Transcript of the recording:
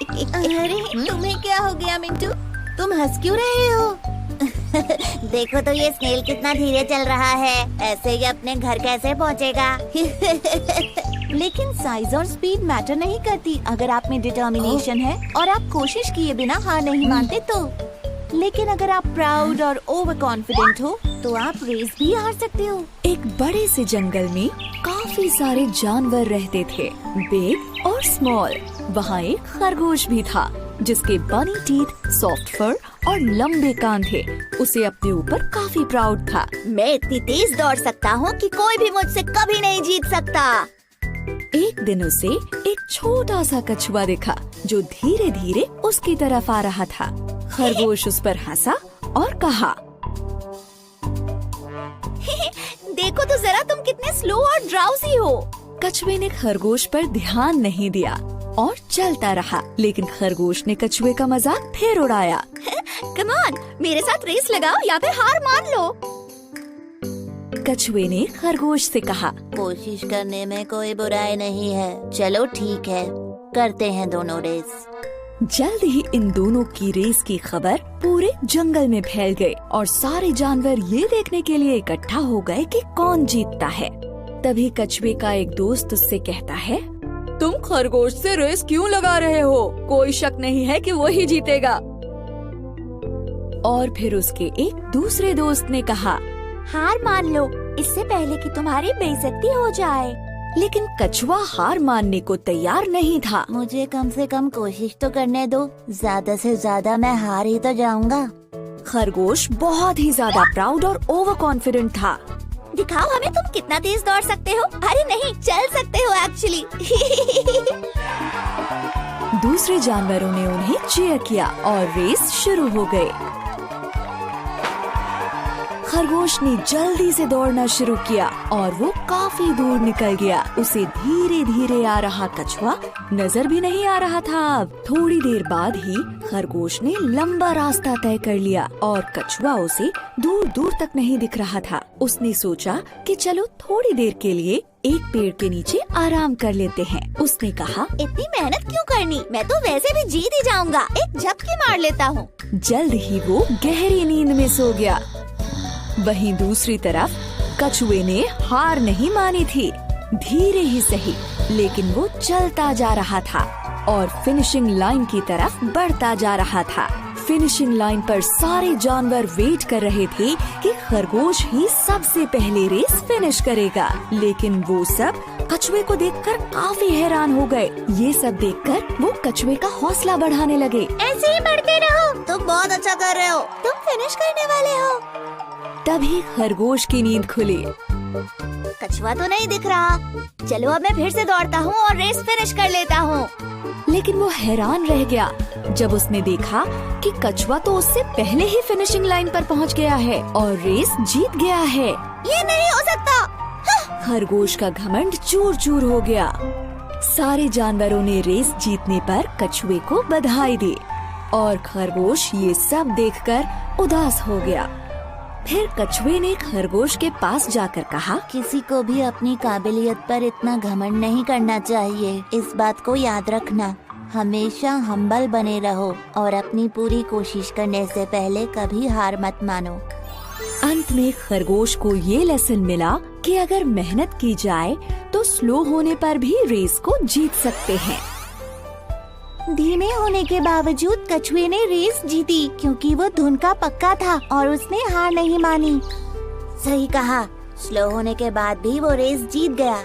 अरे तुम्हें क्या हो गया मिंटू? तुम हंस क्यों रहे हो? देखो तो ये स्नेल कितना धीरे चल रहा है, ऐसे ये अपने घर कैसे पहुंचेगा? लेकिन साइज और स्पीड मैटर नहीं करती अगर आप में डिटर्मिनेशन है और आप कोशिश किए बिना हार नहीं मानते तो। लेकिन अगर आप प्राउड और ओवर कॉन्फिडेंट हो तो आप रेस भी हार सकते हो। एक बड़े से जंगल में काफी सारे जानवर रहते थे, बिग और स्मॉल। वहाँ एक खरगोश भी था जिसके बनी टीथ, सॉफ्ट फर और लंबे कान थे। उसे अपने ऊपर काफी प्राउड था। मैं इतनी तेज दौड़ सकता हूँ कि कोई भी मुझसे कभी नहीं जीत सकता। एक दिन उसे एक छोटा सा कछुआ दिखा जो धीरे धीरे उसकी तरफ आ रहा था। खरगोश उस पर हंसा और कहा, देखो तो जरा तुम कितने स्लो और ड्राउजी हो। कछुए ने खरगोश पर ध्यान नहीं दिया और चलता रहा, लेकिन खरगोश ने कछुए का मजाक फिर उड़ाया। कम ऑन, मेरे साथ रेस लगाओ या फिर हार मान लो। कछुए ने खरगोश से कहा, कोशिश करने में कोई बुराई नहीं है। चलो ठीक है, करते हैं दोनों रेस। जल्द ही इन दोनों की रेस की खबर पूरे जंगल में फैल गई और सारे जानवर ये देखने के लिए इकट्ठा हो गए कि कौन जीतता है। तभी कछुए का एक दोस्त उससे कहता है, तुम खरगोश से रेस क्यों लगा रहे हो? कोई शक नहीं है कि वो ही जीतेगा। और फिर उसके एक दूसरे दोस्त ने कहा, हार मान लो इससे पहले कि तुम्हारी बेइज्जती हो जाए। लेकिन कछुआ हार मानने को तैयार नहीं था। मुझे कम से कम कोशिश तो करने दो, ज्यादा से ज्यादा मैं हार ही तो जाऊंगा। खरगोश बहुत ही ज्यादा प्राउड और ओवर कॉन्फिडेंट था। दिखाओ हमें तुम कितना तेज दौड़ सकते हो। अरे नहीं, चल सकते हो एक्चुअली। दूसरे जानवरों ने उन्हें चीयर किया और रेस शुरू हो गई। खरगोश ने जल्दी से दौड़ना शुरू किया और वो काफी दूर निकल गया। उसे धीरे धीरे आ रहा कछुआ नजर भी नहीं आ रहा था। अब थोड़ी देर बाद ही खरगोश ने लंबा रास्ता तय कर लिया और कछुआ उसे दूर दूर तक नहीं दिख रहा था। उसने सोचा कि चलो थोड़ी देर के लिए एक पेड़ के नीचे आराम कर लेते हैं। उसने कहा, इतनी मेहनत क्यों करनी, मैं तो वैसे भी जीत ही जाऊंगा। एक झपकी मार लेता हूँ। जल्द ही वो गहरी नींद में सो गया। वहीं दूसरी तरफ कछुए ने हार नहीं मानी थी। धीरे ही सही, लेकिन वो चलता जा रहा था और फिनिशिंग लाइन की तरफ बढ़ता जा रहा था। फिनिशिंग लाइन पर सारे जानवर वेट कर रहे थे कि खरगोश ही सबसे पहले रेस फिनिश करेगा। लेकिन वो सब कछुए को देखकर काफी हैरान हो गए। ये सब देखकर वो कछुए का हौसला बढ़ाने लगे। ऐसे ही बढ़ते रहो, तुम बहुत अच्छा कर रहे हो, तुम फिनिश करने वाले हो। तभी खरगोश की नींद खुली। कछुआ तो नहीं दिख रहा। चलो अब मैं फिर से दौड़ता हूँ और रेस फिनिश कर लेता हूँ। लेकिन वो हैरान रह गया जब उसने देखा कि कछुआ तो उससे पहले ही फिनिशिंग लाइन पर पहुँच गया है और रेस जीत गया है। ये नहीं हो सकता। खरगोश का घमंड चूर चूर हो गया। सारे जानवरों ने रेस जीतने पर कछुए को बधाई दी और खरगोश ये सब देखकर उदास हो गया। फिर कछुए ने खरगोश के पास जाकर कहा, किसी को भी अपनी काबिलियत पर इतना घमंड नहीं करना चाहिए। इस बात को याद रखना, हमेशा हम्बल बने रहो और अपनी पूरी कोशिश करने से पहले कभी हार मत मानो। अंत में खरगोश को ये लेसन मिला कि अगर मेहनत की जाए तो स्लो होने पर भी रेस को जीत सकते हैं। धीमे होने के बावजूद कछुए ने रेस जीती क्योंकि वो धुन का पक्का था और उसने हार नहीं मानी। सही कहा, स्लो होने के बाद भी वो रेस जीत गया।